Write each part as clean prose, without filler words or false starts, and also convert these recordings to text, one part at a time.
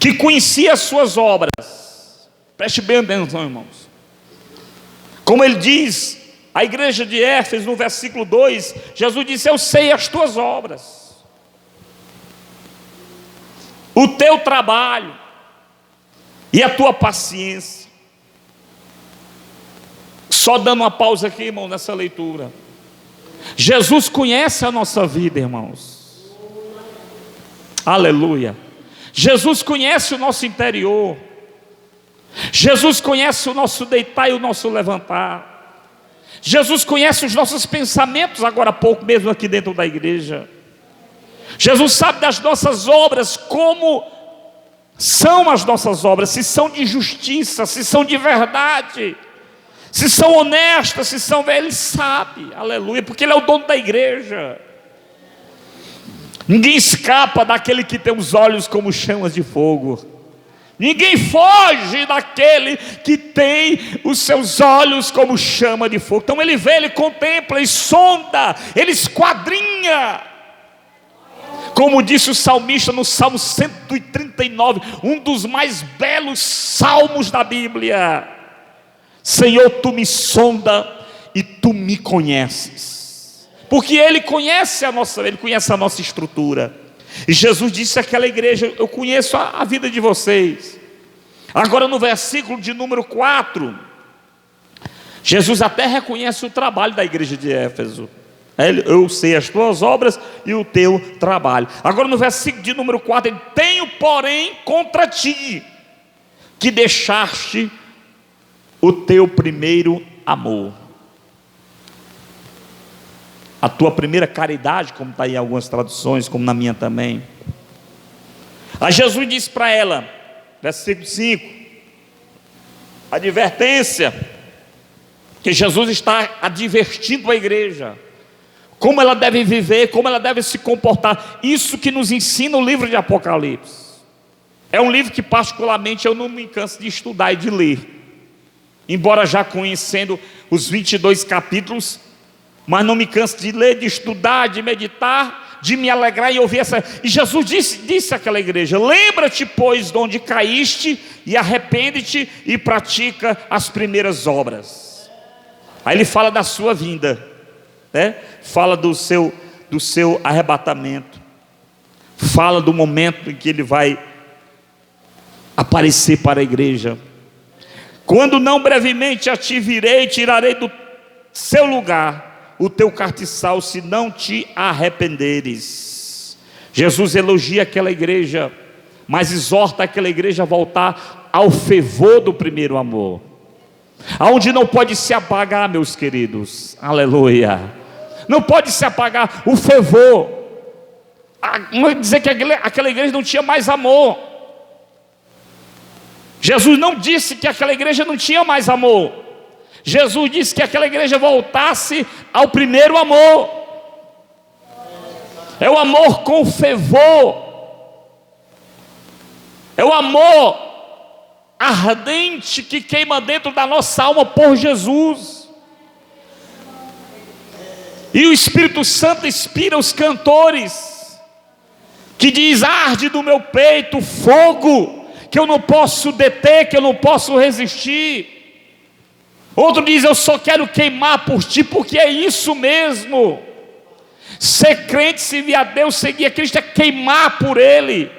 que conhecia as suas obras. Preste bem atenção, irmãos. Como ele diz à igreja de Éfeso, no versículo 2, Jesus disse: eu sei as tuas obras, o teu trabalho e a tua paciência. Só dando uma pausa aqui, irmão, nessa leitura. Jesus conhece a nossa vida, irmãos. Aleluia. Jesus conhece o nosso interior. Jesus conhece o nosso deitar e o nosso levantar. Jesus conhece os nossos pensamentos, agora há pouco mesmo aqui dentro da igreja. Jesus sabe das nossas obras, como são as nossas obras, se são de justiça, se são de verdade, se são honestas, se são... Ele sabe, aleluia, porque Ele é o dono da igreja. Ninguém escapa daquele que tem os olhos como chamas de fogo. Ninguém foge daquele que tem os seus olhos como chama de fogo. Então Ele vê, Ele contempla, Ele sonda, Ele esquadrinha. Como disse o salmista no Salmo 139, um dos mais belos salmos da Bíblia: Senhor, Tu me sonda e Tu me conheces. Porque Ele conhece a nossa estrutura. E Jesus disse àquela igreja: eu conheço a vida de vocês. Agora no versículo de número 4, Jesus até reconhece o trabalho da igreja de Éfeso. Eu sei as tuas obras e o teu trabalho. Agora no versículo de número 4, ele: tenho porém contra ti que deixaste o teu primeiro amor, a tua primeira caridade, como está em algumas traduções, como na minha também. Aí Jesus disse para ela, versículo 5, advertência, que Jesus está advertindo a igreja, como ela deve viver, como ela deve se comportar. Isso que nos ensina o livro de Apocalipse. É um livro que particularmente eu não me canso de estudar e de ler, embora já conhecendo os 22 capítulos, mas não me canso de ler, de estudar, de meditar, de me alegrar e ouvir essa... E Jesus disse àquela igreja: lembra-te, pois, de onde caíste, e arrepende-te e pratica as primeiras obras. Aí ele fala da sua vinda, né? Fala do seu arrebatamento, fala do momento em que ele vai aparecer para a igreja. Quando não brevemente a ti virei, tirarei do seu lugar o teu castiçal, se não te arrependeres. Jesus elogia aquela igreja, mas exorta aquela igreja a voltar ao fervor do primeiro amor, aonde não pode se apagar, meus queridos, aleluia, não pode se apagar o fervor. Não dizer que aquela igreja não tinha mais amor. Jesus não disse que aquela igreja não tinha mais amor. Jesus disse que aquela igreja voltasse ao primeiro amor. É o amor com fervor, é o amor ardente que queima dentro da nossa alma por Jesus. E o Espírito Santo inspira os cantores, que diz: arde do meu peito fogo, que eu não posso deter, que eu não posso resistir. Outro diz: eu só quero queimar por ti, porque é isso mesmo. Ser crente, servir a Deus, seguir a Cristo, é queimar por Ele,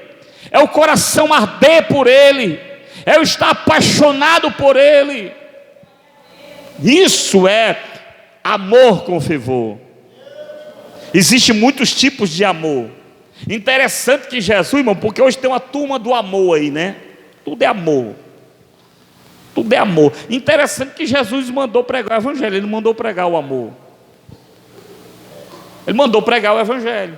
é o coração arder por Ele, é o estar apaixonado por Ele. Isso é amor com fervor. Existem muitos tipos de amor. Interessante que Jesus, irmão, porque hoje tem uma turma do amor aí, né? Tudo é amor, tudo é amor. Interessante que Jesus mandou pregar o evangelho, Ele não mandou pregar o amor, Ele mandou pregar o evangelho.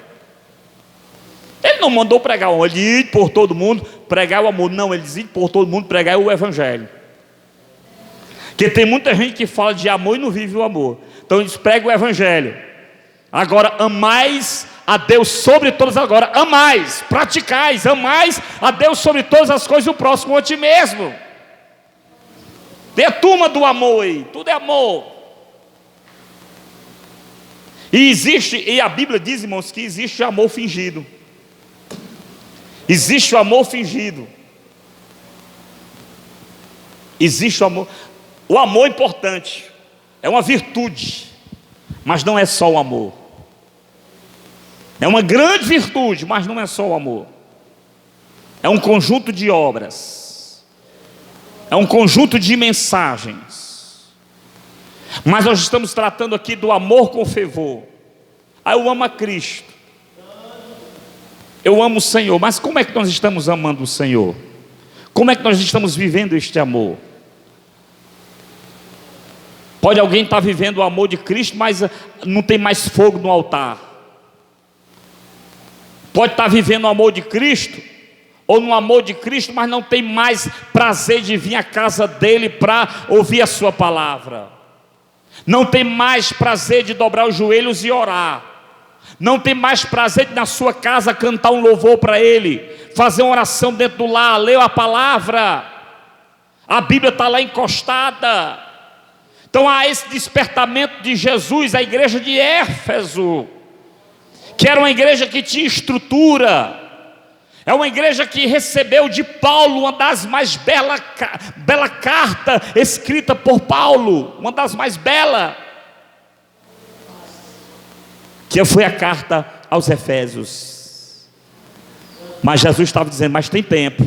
Ele não mandou pregar o amor, Ele disse por todo mundo pregar o amor. Não, Ele disse por todo mundo pregar o evangelho. Porque tem muita gente que fala de amor e não vive o amor. Então Ele diz: prega o evangelho. Agora amais a Deus sobre todas, agora amais, praticais, amais a Deus sobre todas as coisas e o próximo a ti mesmo. Tem a turma do amor aí, tudo é amor. E a Bíblia diz, irmãos, que existe amor fingido. Existe o amor fingido. Existe o amor. O amor é importante, é uma virtude, mas não é só o amor. É uma grande virtude, mas não é só o amor. É um conjunto de obras, é um conjunto de mensagens. Mas nós estamos tratando aqui do amor com fervor. Eu amo a Cristo, eu amo o Senhor. Mas como é que nós estamos amando o Senhor? Como é que nós estamos vivendo este amor? Pode alguém estar vivendo o amor de Cristo, mas não tem mais fogo no altar. Pode estar vivendo o amor de Cristo, ou no amor de Cristo, mas não tem mais prazer de vir à casa dele para ouvir a sua palavra. Não tem mais prazer de dobrar os joelhos e orar. Não tem mais prazer de na sua casa cantar um louvor para ele, fazer uma oração dentro do lar, ler a palavra. A Bíblia está lá encostada. Então há esse despertamento de Jesus, a igreja de Éfeso, que era uma igreja que tinha estrutura, é uma igreja que recebeu de Paulo uma das mais bela carta escrita por Paulo, uma das mais belas, que foi a carta aos Efésios. Mas Jesus estava dizendo, mas tem tempo,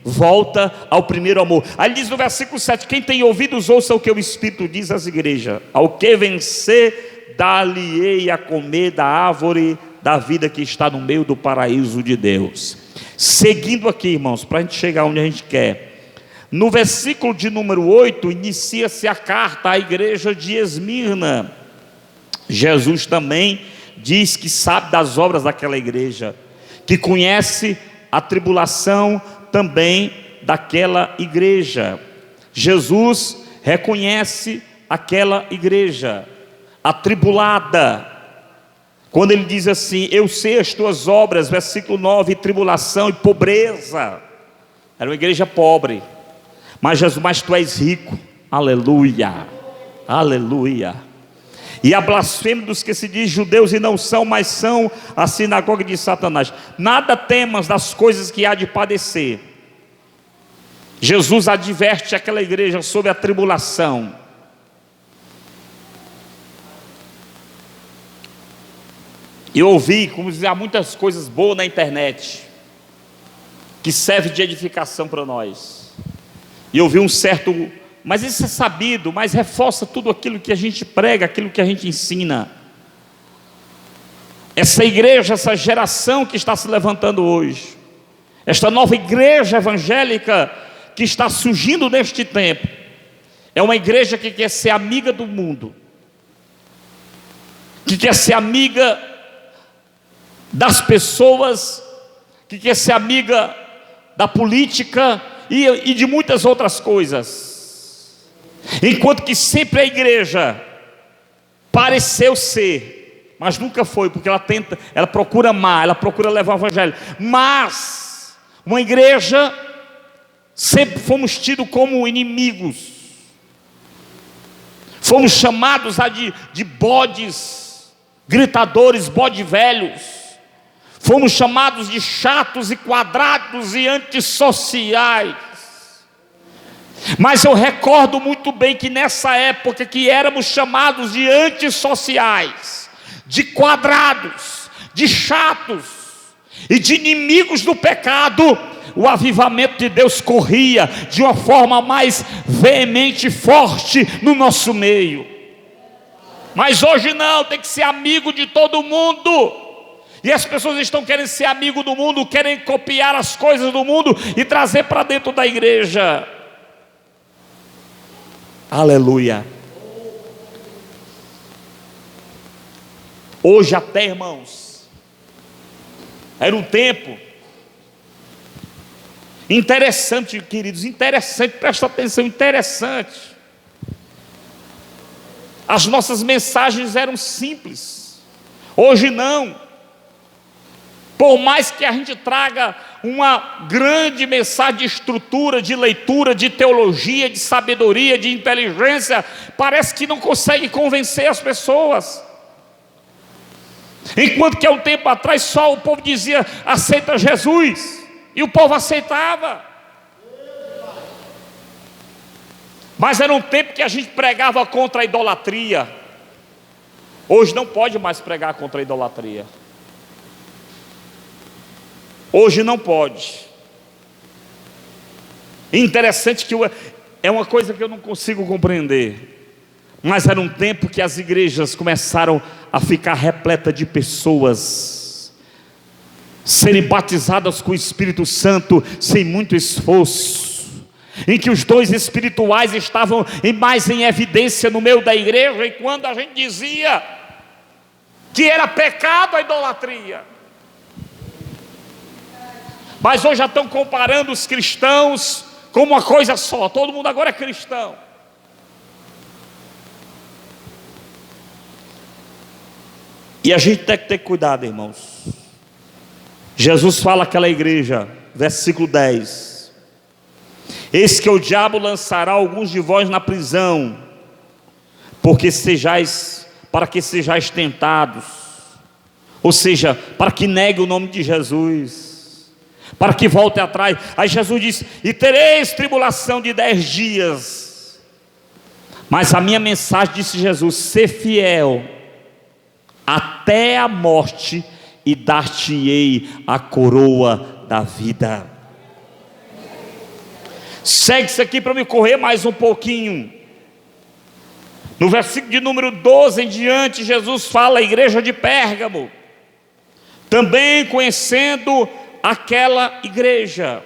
volta ao primeiro amor. Aí ele diz no versículo 7, quem tem ouvidos ouça o que o Espírito diz às igrejas. Ao que vencer, dar-lhe-ei a comer da árvore da vida que está no meio do paraíso de Deus. Seguindo aqui, irmãos, para a gente chegar onde a gente quer. No versículo de número 8, inicia-se a carta à igreja de Esmirna. Jesus também diz que sabe das obras daquela igreja, que conhece a tribulação também daquela igreja. Jesus reconhece aquela igreja atribulada, quando ele diz assim, eu sei as tuas obras, versículo 9, tribulação e pobreza. Era uma igreja pobre, mas Jesus, mas tu és rico, aleluia, aleluia. E a blasfêmia dos que se diz judeus e não são, mas são a sinagoga de Satanás. Nada temas das coisas que há de padecer. Jesus adverte aquela igreja sobre a tribulação. Eu ouvi, como dizer, há muitas coisas boas na internet, que serve de edificação para nós. E eu vi um certo, mas isso é sabido, mas reforça tudo aquilo que a gente prega, aquilo que a gente ensina. Essa igreja, essa geração que está se levantando hoje, esta nova igreja evangélica que está surgindo neste tempo, é uma igreja que quer ser amiga do mundo, que quer ser amiga das pessoas, que quer ser amiga da política e de muitas outras coisas. Enquanto que sempre a igreja pareceu ser, mas nunca foi, porque ela procura amar, ela procura levar o evangelho. Mas uma igreja, sempre fomos tidos como inimigos, fomos chamados de bodes, gritadores, bode velhos. Fomos chamados de chatos e quadrados e antissociais. Mas eu recordo muito bem que nessa época que éramos chamados de antissociais, de quadrados, de chatos e de inimigos do pecado, o avivamento de Deus corria de uma forma mais veemente e forte no nosso meio. Mas hoje não, tem que ser amigo de todo mundo. E as pessoas estão querendo ser amigo do mundo, querem copiar as coisas do mundo e trazer para dentro da igreja. Aleluia. Hoje até, irmãos, era um tempo interessante, queridos, interessante, presta atenção, interessante. As nossas mensagens eram simples. Hoje não. Por mais que a gente traga uma grande mensagem de estrutura, de leitura, de teologia, de sabedoria, de inteligência, parece que não consegue convencer as pessoas. Enquanto que há um tempo atrás só o povo dizia, aceita Jesus, e o povo aceitava. Mas era um tempo que a gente pregava contra a idolatria. Hoje não pode mais pregar contra a idolatria. Hoje não pode. Interessante que é uma coisa que eu não consigo compreender. Mas era um tempo que as igrejas começaram a ficar repletas de pessoas serem batizadas com o Espírito Santo sem muito esforço, em que os dons espirituais estavam mais em evidência no meio da igreja. E quando a gente dizia que era pecado a idolatria, mas hoje já estão comparando os cristãos como uma coisa só. Todo mundo agora é cristão. E a gente tem que ter cuidado, irmãos. Jesus fala àquela igreja, versículo 10: eis que o diabo lançará alguns de vós na prisão, para que sejais tentados, ou seja, para que negue o nome de Jesus, para que volte atrás. Aí Jesus disse: e tereis tribulação de 10 dias, mas a minha mensagem, disse Jesus, ser fiel até a morte, e dar-te-ei a coroa da vida. Segue isso aqui para me correr mais um pouquinho. No versículo de número 12 em diante, Jesus fala à igreja de Pérgamo, também conhecendo aquela igreja.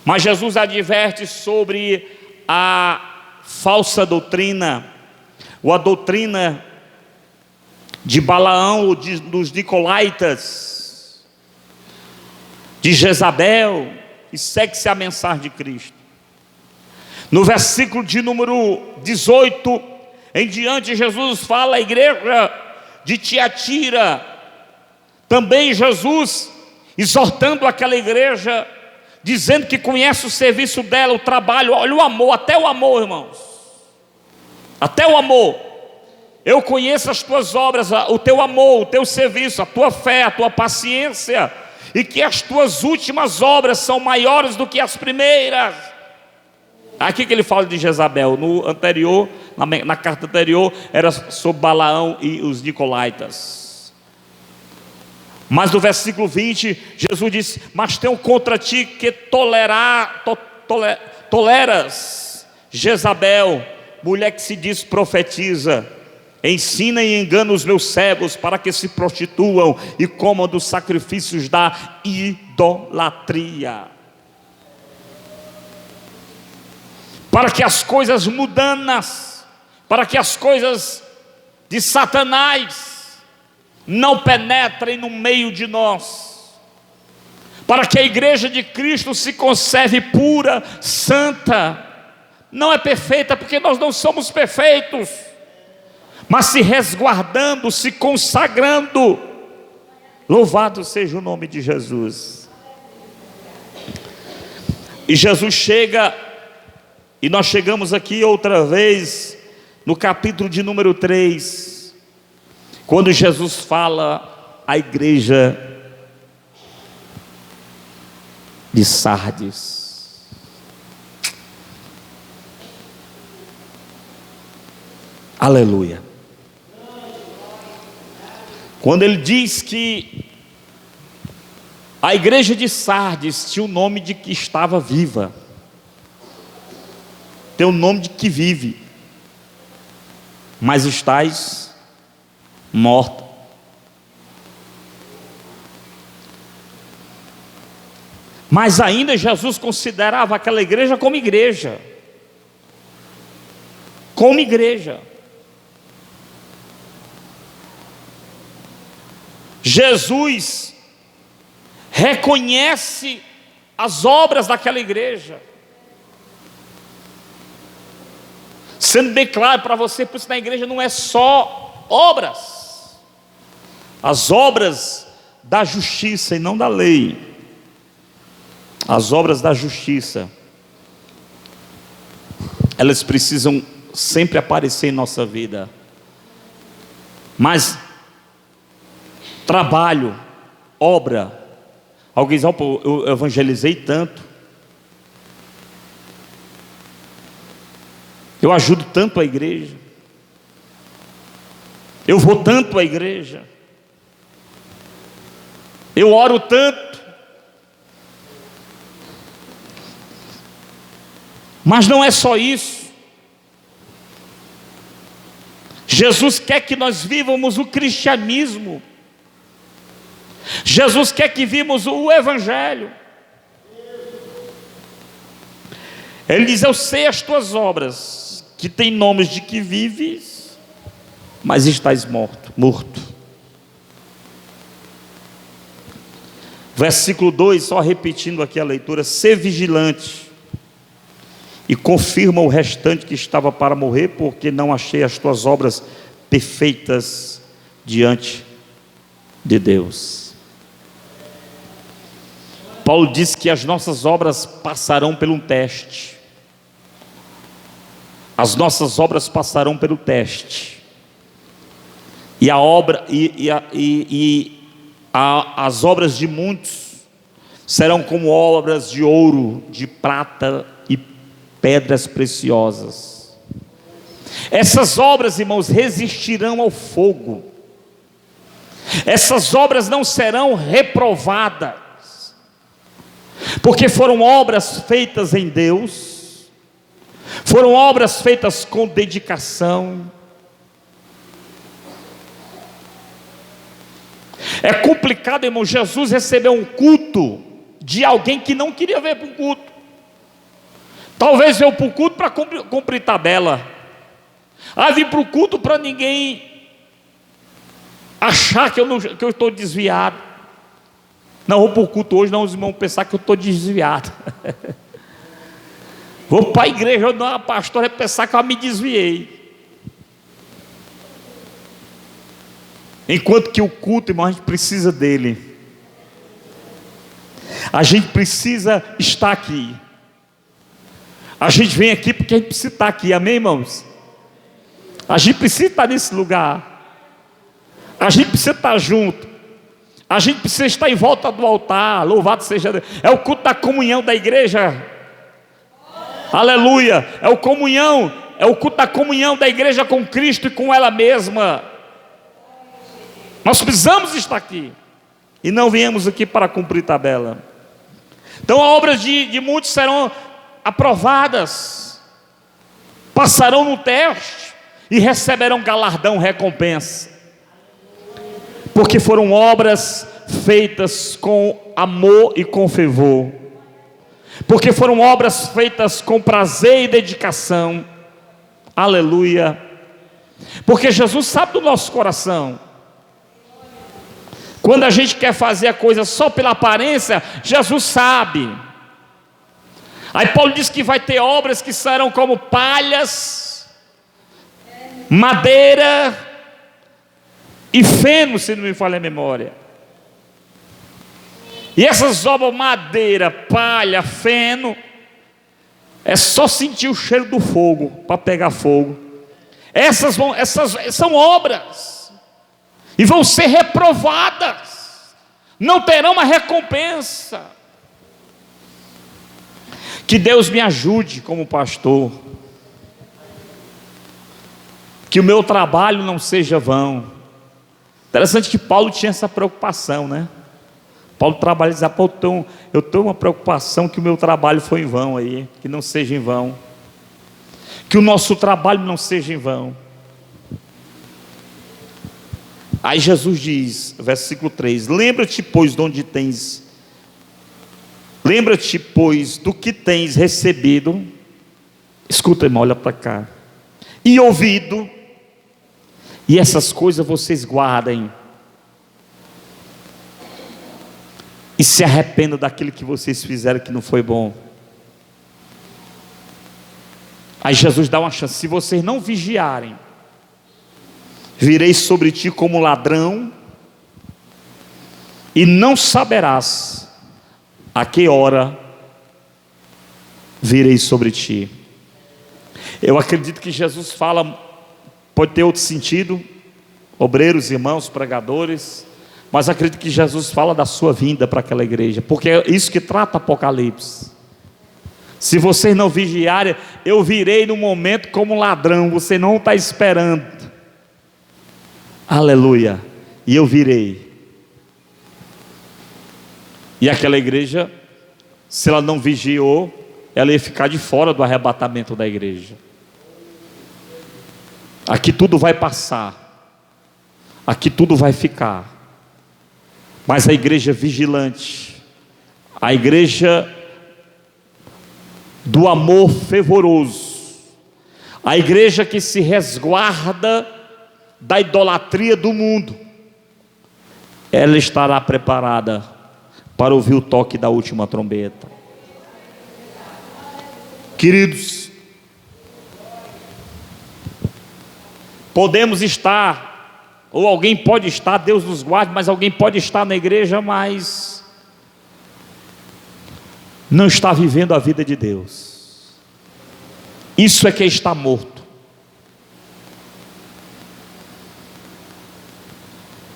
Mas Jesus adverte sobre a falsa doutrina, ou a doutrina de Balaão, ou dos Nicolaítas, de Jezabel, e segue-se a mensagem de Cristo. No versículo de número 18 em diante, Jesus fala à igreja de Tiatira, também Jesus exortando aquela igreja, dizendo que conhece o serviço dela, o trabalho, olha o amor, até o amor, irmãos, até o amor. Eu conheço as tuas obras, o teu amor, o teu serviço, a tua fé, a tua paciência, e que as tuas últimas obras são maiores do que as primeiras. Aqui que ele fala de Jezabel. No anterior, na carta anterior, era sobre Balaão e os Nicolaítas. Mas no versículo 20, Jesus disse: mas tenho contra ti que toleras Jezabel, mulher que se diz profetiza, ensina e engana os meus servos para que se prostituam e comam dos sacrifícios da idolatria. Para que as coisas mundanas, para que as coisas de Satanás não penetrem no meio de nós, para que a igreja de Cristo se conserve pura, santa. Não é perfeita, porque nós não somos perfeitos, mas se resguardando, se consagrando. Louvado seja o nome de Jesus. E Jesus chega, e nós chegamos aqui outra vez no capítulo de número 3, quando Jesus fala à igreja de Sardes. Aleluia. Quando ele diz que a igreja de Sardes tinha o nome de que estava viva, tem o nome de que vive, mas estáis morta. Mas ainda Jesus considerava aquela igreja como igreja. Como igreja. Jesus reconhece as obras daquela igreja, sendo bem claro para você, por isso na igreja não é só obras, as obras da justiça e não da lei, as obras da justiça, elas precisam sempre aparecer em nossa vida, mas trabalho, obra, alguém diz: eu evangelizei tanto, Eu ajudo tanto a igreja, eu vou tanto à igreja, eu oro tanto, mas não é só isso. Jesus quer que nós vivamos o cristianismo, Jesus quer que vivamos o evangelho. Ele diz: eu sei as tuas obras, que tem nomes de que vives, mas estás morto. Versículo 2, só repetindo aqui a leitura: sê vigilante e confirma o restante que estava para morrer, porque não achei as tuas obras perfeitas diante de Deus. Paulo diz que as nossas obras passarão pelo teste. As nossas obras passarão pelo teste. E as obras de muitos serão como obras de ouro, de prata e pedras preciosas. Essas obras, irmãos, resistirão ao fogo. Essas obras não serão reprovadas, porque foram obras feitas em Deus, foram obras feitas com dedicação. É complicado, irmão. Jesus recebeu um culto de alguém que não queria ver para o culto. Talvez veio para o culto para cumprir tabela. Vim para o culto para ninguém achar que eu estou desviado. Não vou para o culto hoje, não, os irmãos pensar que eu estou desviado. Vou para a igreja, não, a pastora é pensar que eu me desviei. Enquanto que o culto, irmão, a gente precisa dele. A gente precisa estar aqui. A gente vem aqui porque a gente precisa estar aqui, amém, irmãos? A gente precisa estar nesse lugar. A gente precisa estar junto. A gente precisa estar em volta do altar. Louvado seja Deus. É o culto da comunhão da igreja. Aleluia. É o culto da comunhão da igreja com Cristo e com ela mesma. Nós precisamos estar aqui. E não viemos aqui para cumprir tabela. Então, as obras de muitos serão aprovadas, passarão no teste e receberão galardão, recompensa, porque foram obras feitas com amor e com fervor, porque foram obras feitas com prazer e dedicação. Aleluia. Porque Jesus sabe do nosso coração. Quando a gente quer fazer a coisa só pela aparência, Jesus sabe. Aí Paulo diz que vai ter obras que serão como palhas, madeira e feno, se não me falha a memória. E essas obras, madeira, palha, feno, é só sentir o cheiro do fogo para pegar fogo. Essas são obras. E vão ser reprovadas, não terão uma recompensa. Que Deus me ajude como pastor, que o meu trabalho não seja vão. Interessante que Paulo tinha essa preocupação, né? Paulo trabalha e diz: eu tenho uma preocupação que o meu trabalho foi em vão aí, que não seja em vão, que o nosso trabalho não seja em vão. Aí Jesus diz, versículo 3: lembra-te, pois, do que tens recebido. Escuta, irmão, olha para cá. E ouvido, e essas coisas vocês guardem, e se arrependam daquilo que vocês fizeram que não foi bom. Aí Jesus dá uma chance: se vocês não vigiarem, virei sobre ti como ladrão, e não saberás a que hora virei sobre ti. Eu acredito que Jesus fala, pode ter outro sentido, obreiros, irmãos, pregadores, mas acredito que Jesus fala da sua vinda para aquela igreja, porque é isso que trata Apocalipse. Se vocês não vigiarem, eu virei no momento como um ladrão, você não está esperando. Aleluia. E eu virei. E aquela igreja, se ela não vigiou, ela ia ficar de fora do arrebatamento da igreja. Aqui tudo vai passar, aqui tudo vai ficar, mas a igreja vigilante, a igreja do amor fervoroso, a igreja que se resguarda da idolatria do mundo, ela estará preparada para ouvir o toque da última trombeta. Queridos, podemos estar, ou alguém pode estar, Deus nos guarde, mas alguém pode estar na igreja, mas não está vivendo a vida de Deus. Isso é que está morto.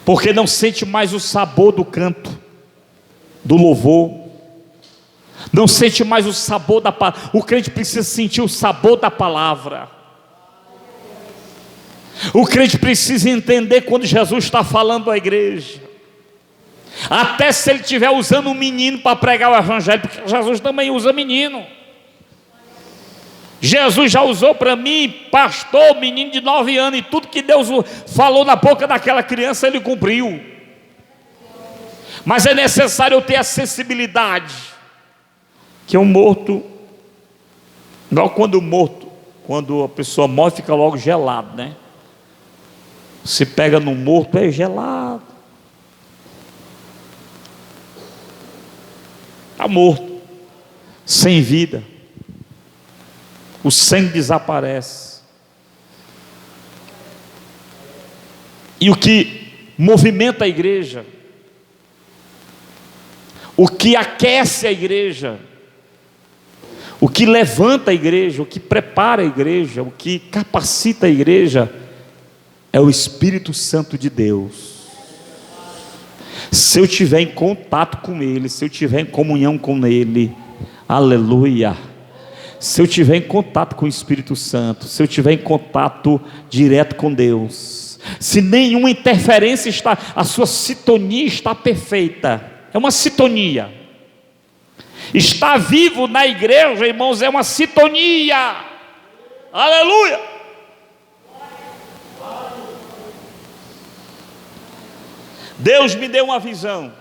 Porque não sente mais o sabor do canto, do louvor, não sente mais o sabor da palavra. O crente precisa sentir o sabor da palavra. O crente precisa entender quando Jesus está falando à igreja, até se ele estiver usando um menino para pregar o evangelho, porque Jesus também usa menino. Jesus já usou para mim, pastor, menino de 9 anos, e tudo que Deus falou na boca daquela criança, ele cumpriu. Mas é necessário eu ter a sensibilidade, que é um morto, igual quando a pessoa morre, fica logo gelado, né? Se pega no morto, é gelado, está morto, sem vida, o sangue desaparece. E o que movimenta a igreja, o que aquece a igreja, o que levanta a igreja, o que prepara a igreja, o que capacita a igreja, é o Espírito Santo de Deus. Se eu estiver em contato com Ele, se eu estiver em comunhão com Ele, aleluia. Se eu estiver em contato com o Espírito Santo, se eu estiver em contato direto com Deus, se nenhuma interferência está, a sua sintonia está perfeita, é uma sintonia. Estar vivo na igreja, irmãos, é uma sintonia, aleluia. Deus me deu uma visão,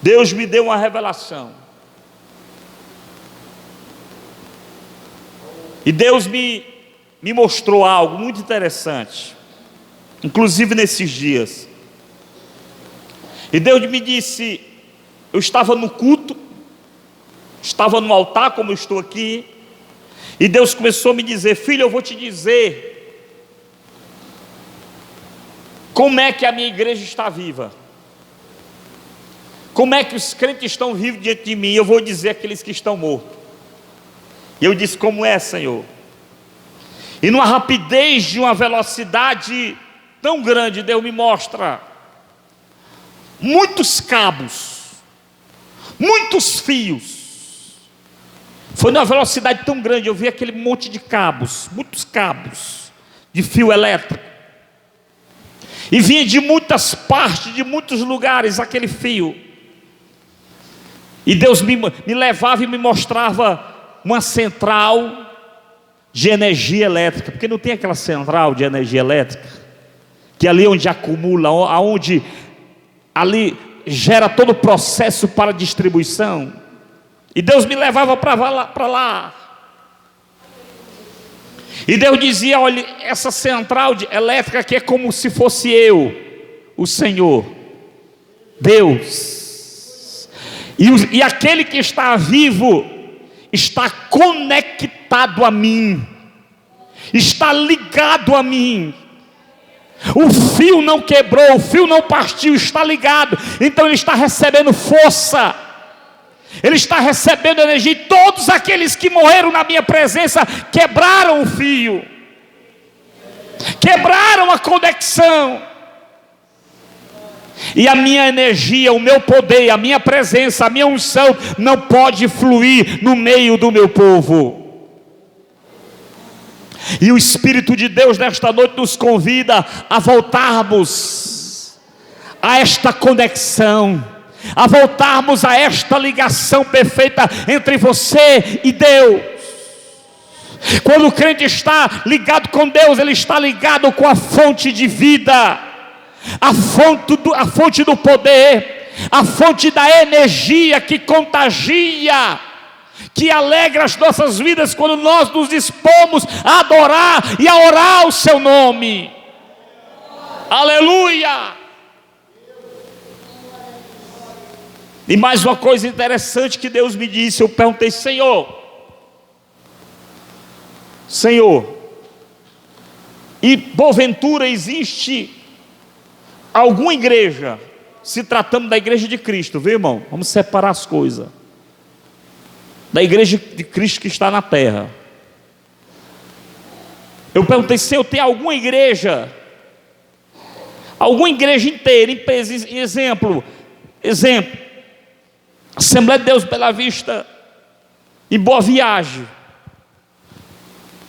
Deus me deu uma revelação, e Deus me mostrou algo muito interessante, inclusive nesses dias. E Deus me disse, eu estava no culto, estava no altar como eu estou aqui, e Deus começou a me dizer: filho, eu vou te dizer como é que a minha igreja está viva, como é que os crentes estão vivos diante de mim. Eu vou dizer aqueles que estão mortos. E eu disse: como é, Senhor? E numa rapidez, de uma velocidade tão grande, Deus me mostra muitos cabos, muitos fios. Foi numa velocidade tão grande, eu vi aquele monte de cabos, muitos cabos de fio elétrico, e vinha de muitas partes, de muitos lugares aquele fio. E Deus me levava e me mostrava uma central de energia elétrica, porque não tem aquela central de energia elétrica, que ali onde acumula, aonde ali gera todo o processo para distribuição. E Deus me levava para lá. E Deus dizia: olha, essa central elétrica aqui é como se fosse eu, o Senhor, Deus. E aquele que está vivo está conectado a mim, está ligado a mim. O fio não quebrou, o fio não partiu, está ligado. Então ele está recebendo força, ele está recebendo energia. E todos aqueles que morreram na minha presença quebraram o fio, quebraram a conexão. E a minha energia, o meu poder, a minha presença, a minha unção não pode fluir no meio do meu povo. E o Espírito de Deus nesta noite nos convida a voltarmos a esta conexão, a voltarmos a esta ligação perfeita entre você e Deus. Quando o crente está ligado com Deus, ele está ligado com a fonte de vida, a fonte do poder, a fonte da energia que contagia, que alegra as nossas vidas quando nós nos dispomos a adorar e a orar o seu nome. Aleluia! E mais uma coisa interessante que Deus me disse, eu perguntei: Senhor, e porventura existe alguma igreja, se tratando da igreja de Cristo, viu, irmão? Vamos separar as coisas. Da igreja de Cristo que está na terra. Eu perguntei: Senhor, tem alguma igreja inteira, exemplo, Assembleia de Deus Bela Vista, em Boa Viagem.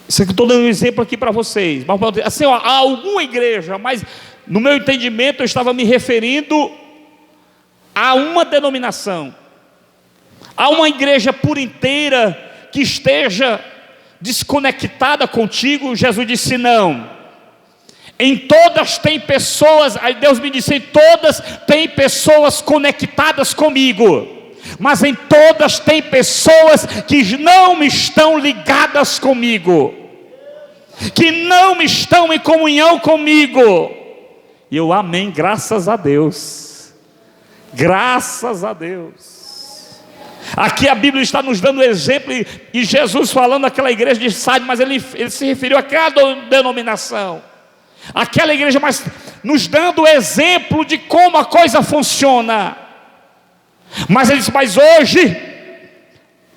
Isso aqui eu estou dando um exemplo aqui para vocês. Mas assim, há alguma igreja, mas no meu entendimento eu estava me referindo a uma denominação, a uma igreja por inteira que esteja desconectada contigo. Jesus disse: não. Em todas tem pessoas, aí Deus me disse: em todas tem pessoas conectadas comigo, mas em todas tem pessoas que não estão ligadas comigo, que não estão em comunhão comigo. E eu, amém, graças a Deus, graças a Deus. Aqui a Bíblia está nos dando exemplo, e Jesus falando daquela igreja de Sardes, mas ele se referiu a cada denominação, aquela igreja, mas nos dando exemplo de como a coisa funciona. Mas ele disse: mas hoje,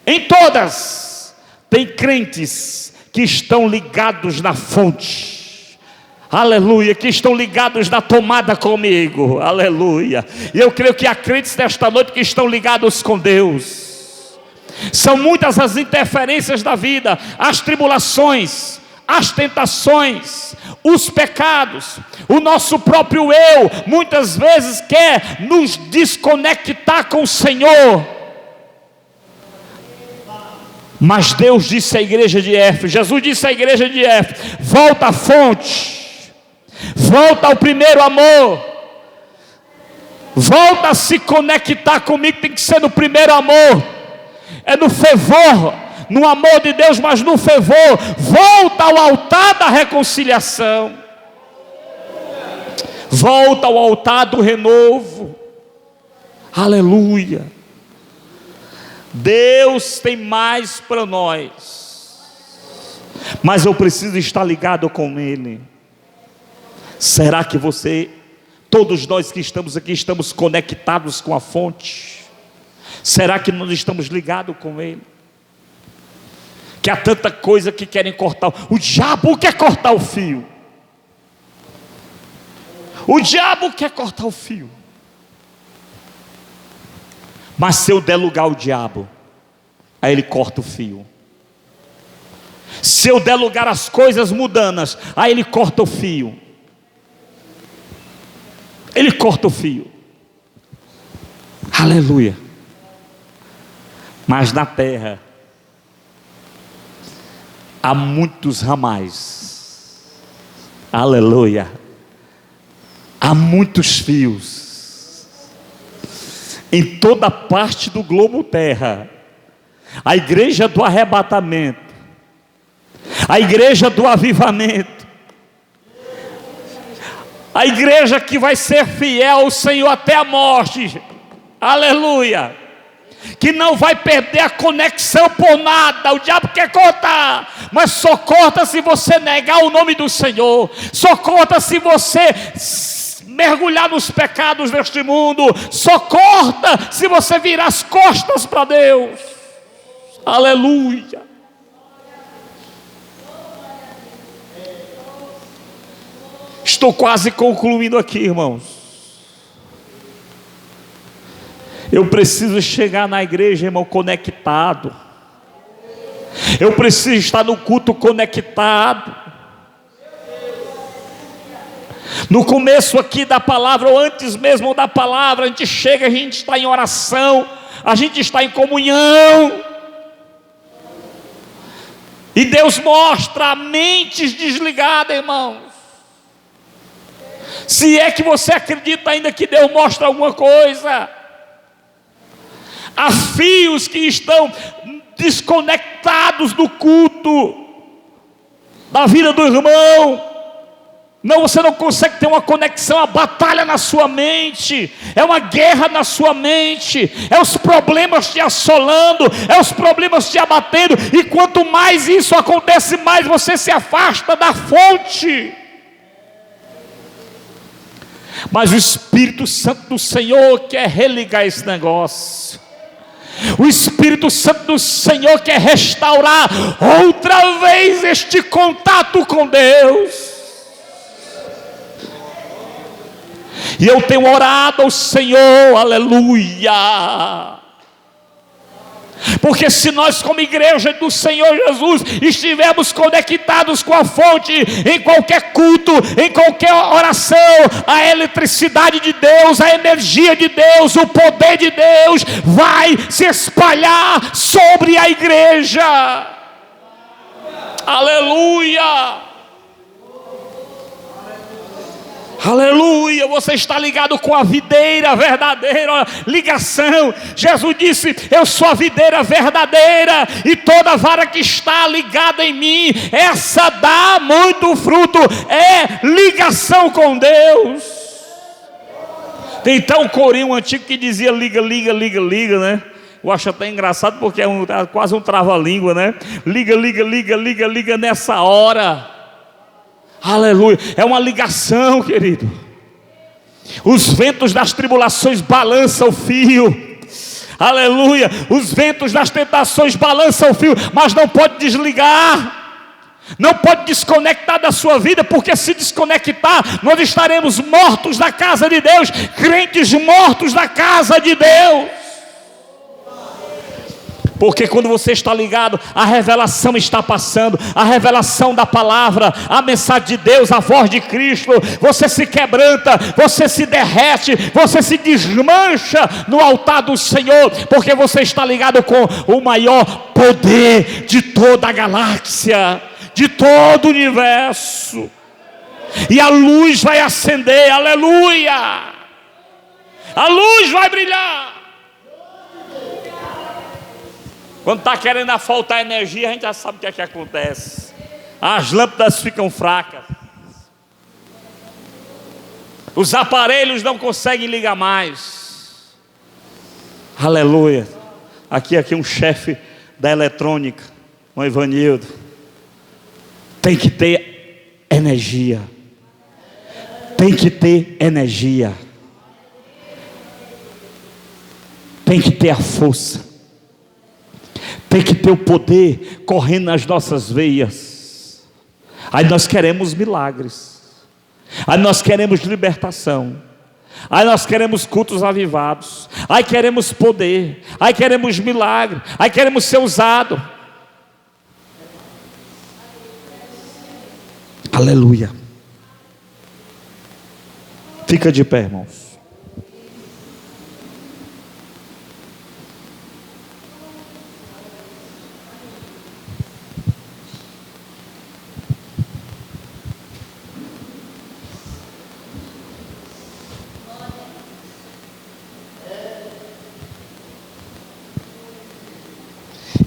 em todas, tem crentes que estão ligados na fonte, aleluia, que estão ligados na tomada comigo, aleluia. E eu creio que há crentes nesta noite que estão ligados com Deus. São muitas as interferências da vida, as tribulações, as tentações, os pecados, o nosso próprio eu, muitas vezes quer nos desconectar com o Senhor. Mas Deus disse à igreja de Éfeso, Jesus disse à igreja de Éfeso: volta à fonte, volta ao primeiro amor, volta a se conectar comigo. Tem que ser no primeiro amor, é no fervor, no amor de Deus, mas no fervor. Volta ao altar da reconciliação, volta ao altar do renovo, aleluia. Deus tem mais para nós, mas eu preciso estar ligado com Ele. Será que todos nós que estamos aqui, estamos conectados com a fonte? Será que nós estamos ligados com Ele? Que há tanta coisa que querem cortar. O diabo quer cortar o fio. O diabo quer cortar o fio. Mas se eu der lugar ao diabo, aí ele corta o fio. Se eu der lugar às coisas mundanas, aí ele corta o fio. Ele corta o fio. Aleluia. Mas na terra há muitos ramais, aleluia, há muitos fios, em toda parte do globo terra. A igreja do arrebatamento, a igreja do avivamento, a igreja que vai ser fiel ao Senhor até a morte, aleluia, que não vai perder a conexão por nada. O diabo quer cortar, mas só corta se você negar o nome do Senhor, só corta se você mergulhar nos pecados deste mundo, só corta se você virar as costas para Deus, aleluia. Estou quase concluindo aqui, irmãos. Eu preciso chegar na igreja, irmão, conectado. Eu preciso estar no culto conectado. No começo aqui da palavra, ou antes mesmo da palavra, a gente chega, a gente está em oração, a gente está em comunhão. E Deus mostra mentes desligadas, irmãos. Se é que você acredita ainda que Deus mostra alguma coisa. Há fios que estão desconectados do culto, da vida do irmão. Não, você não consegue ter uma conexão, a batalha na sua mente, é uma guerra na sua mente, é os problemas te assolando, é os problemas te abatendo, e quanto mais isso acontece, mais você se afasta da fonte. Mas o Espírito Santo do Senhor quer religar esse negócio. O Espírito Santo do Senhor quer restaurar outra vez este contato com Deus. E eu tenho orado ao Senhor, aleluia. Porque se nós como igreja do Senhor Jesus estivermos conectados com a fonte, em qualquer culto, em qualquer oração, a eletricidade de Deus, a energia de Deus, o poder de Deus vai se espalhar sobre a igreja. Aleluia. Aleluia, você está ligado com a videira verdadeira, ligação. Jesus disse: eu sou a videira verdadeira, e toda vara que está ligada em mim, essa dá muito fruto. É ligação com Deus. Tem então um corinho antigo que dizia liga, liga, liga, liga, né? Eu acho até engraçado porque é quase um trava-língua, né? Liga, liga, liga, liga, liga nessa hora. Aleluia, é uma ligação, querido. Os ventos das tribulações balançam o fio. Aleluia, os ventos das tentações balançam o fio, mas não pode desligar. Não pode desconectar da sua vida, porque se desconectar, nós estaremos mortos da casa de Deus, crentes mortos da casa de Deus. Porque quando você está ligado, a revelação está passando, a revelação da palavra, a mensagem de Deus, a voz de Cristo, você se quebranta, você se derrete, você se desmancha no altar do Senhor, porque você está ligado com o maior poder de toda a galáxia, de todo o universo, e a luz vai acender, aleluia, a luz vai brilhar. Quando está querendo faltar energia, a gente já sabe o que é que acontece. As lâmpadas ficam fracas. Os aparelhos não conseguem ligar mais. Aleluia. Aqui um chefe da eletrônica, o Ivanildo. Tem que ter energia. Tem que ter energia. Tem que ter a força. Tem que ter o poder correndo nas nossas veias. Aí nós queremos milagres. Aí nós queremos libertação. Aí nós queremos cultos avivados. Aí queremos poder. Aí queremos milagre. Aí queremos ser usado. Aleluia. Fica de pé, irmãos.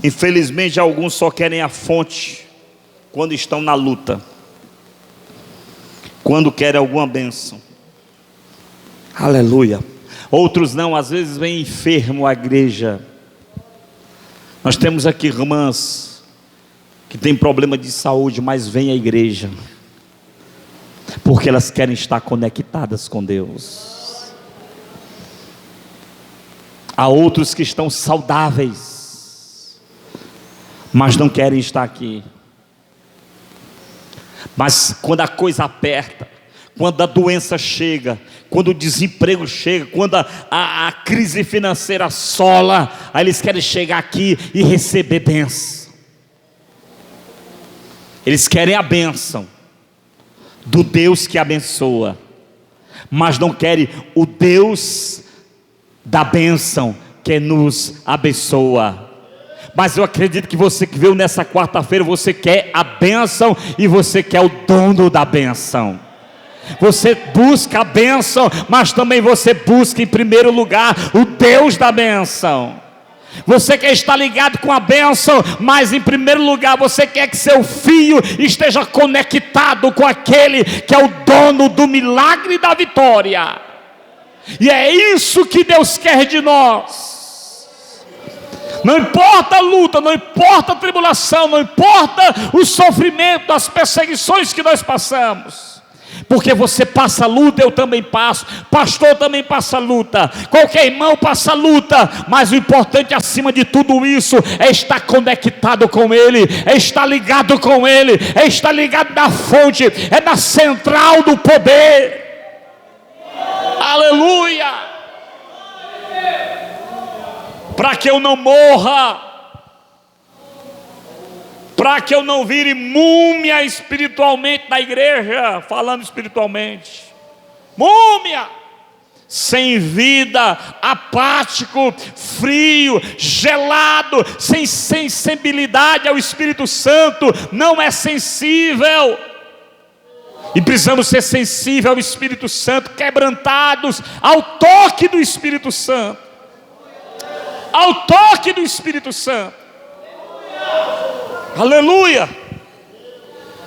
Infelizmente, alguns só querem a fonte quando estão na luta, quando querem alguma bênção. Aleluia. Outros não, às vezes vem enfermo à igreja. Nós temos aqui irmãs que têm problema de saúde, mas vêm à igreja porque elas querem estar conectadas com Deus. Há outros que estão saudáveis, mas não querem estar aqui. Mas quando a coisa aperta, quando a doença chega, quando o desemprego chega, quando a crise financeira assola, aí eles querem chegar aqui e receber bênção. Eles querem a bênção do Deus que abençoa, mas não querem o Deus da bênção que nos abençoa. Mas eu acredito que você que veio nessa quarta-feira, você quer a bênção e você quer o dono da bênção. Você busca a bênção, mas também você busca em primeiro lugar o Deus da bênção. Você quer estar ligado com a bênção, mas em primeiro lugar você quer que seu filho esteja conectado com aquele que é o dono do milagre e da vitória. E é isso que Deus quer de nós. Não importa a luta, não importa a tribulação, não importa o sofrimento, as perseguições que nós passamos, porque você passa luta, eu também passo, pastor também passa luta, qualquer irmão passa luta, mas o importante acima de tudo isso é estar conectado com Ele, é estar ligado com Ele, é estar ligado na fonte, é na central do poder. Aleluia! Para que eu não morra, para que eu não vire múmia espiritualmente na igreja, falando espiritualmente, múmia, sem vida, apático, frio, gelado, sem sensibilidade ao Espírito Santo, não é sensível. E precisamos ser sensíveis ao Espírito Santo, quebrantados ao toque do Espírito Santo. Ao toque do Espírito Santo. Aleluia.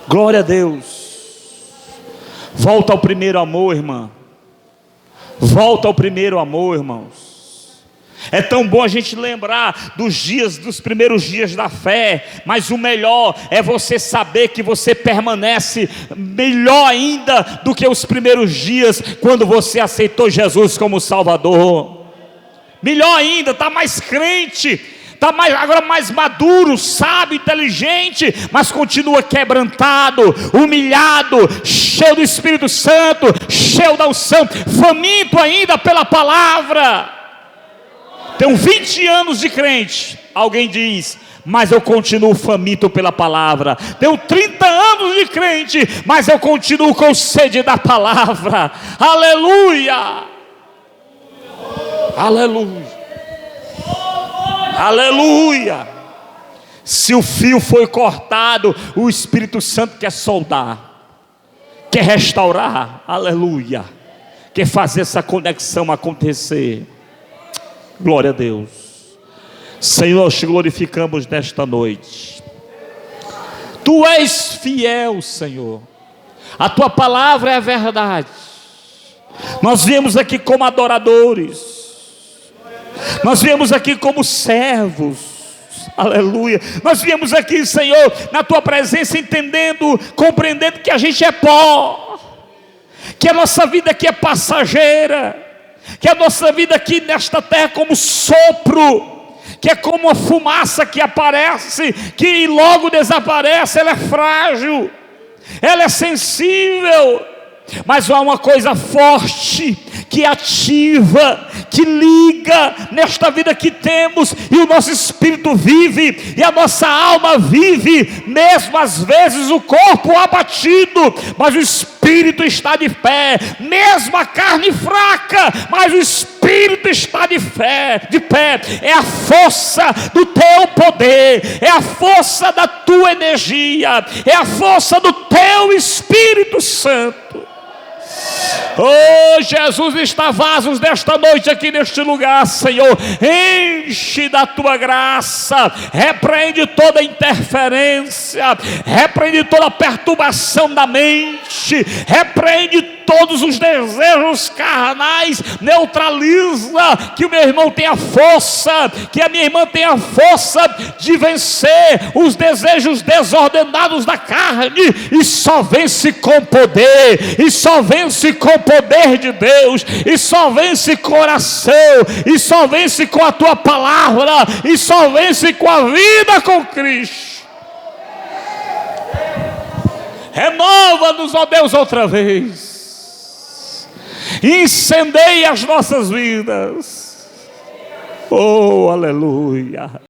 Glória a Deus. Volta ao primeiro amor, irmã. Volta ao primeiro amor, irmãos. É tão bom a gente lembrar dos primeiros dias da fé, mas o melhor é você saber que você permanece melhor ainda do que os primeiros dias, quando você aceitou Jesus como Salvador. Melhor ainda, está mais crente, está agora mais maduro, sábio, inteligente, mas continua quebrantado, humilhado, cheio do Espírito Santo, cheio da unção, faminto ainda pela palavra. Tenho 20 anos de crente, alguém diz, mas eu continuo faminto pela palavra. Tenho 30 anos de crente, mas eu continuo com sede da palavra. Aleluia. Aleluia, aleluia. Se o fio foi cortado, o Espírito Santo quer soldar, quer restaurar, aleluia, quer fazer essa conexão acontecer. Glória a Deus. Senhor, nós te glorificamos nesta noite. Tu és fiel, Senhor, a tua palavra é a verdade. Nós viemos aqui como adoradores, nós viemos aqui como servos, aleluia. Nós viemos aqui, Senhor, na tua presença, entendendo, compreendendo que a gente é pó, que a nossa vida aqui é passageira, que a nossa vida aqui nesta terra é como sopro, que é como uma fumaça que aparece, que logo desaparece. Ela é frágil, ela é sensível, mas há uma coisa forte, que ativa, que liga nesta vida que temos, e o nosso espírito vive, e a nossa alma vive, mesmo às vezes o corpo abatido, mas o espírito está de pé, mesmo a carne fraca, mas o espírito está de pé, é a força do teu poder, é a força da tua energia, é a força do teu Espírito Santo. Oh, Jesus, está vasos desta noite aqui neste lugar, Senhor. Enche da tua graça, repreende toda interferência, repreende toda perturbação da mente, repreende todos os desejos carnais, neutraliza, que o meu irmão tenha força, que a minha irmã tenha força de vencer os desejos desordenados da carne, e só vence com poder, e só vence com o poder de Deus, e só vence com oração, e só vence com a tua palavra, e só vence com a vida com Cristo. Renova-nos, ó Deus, outra vez. incendeie as nossas vidas. Oh, aleluia.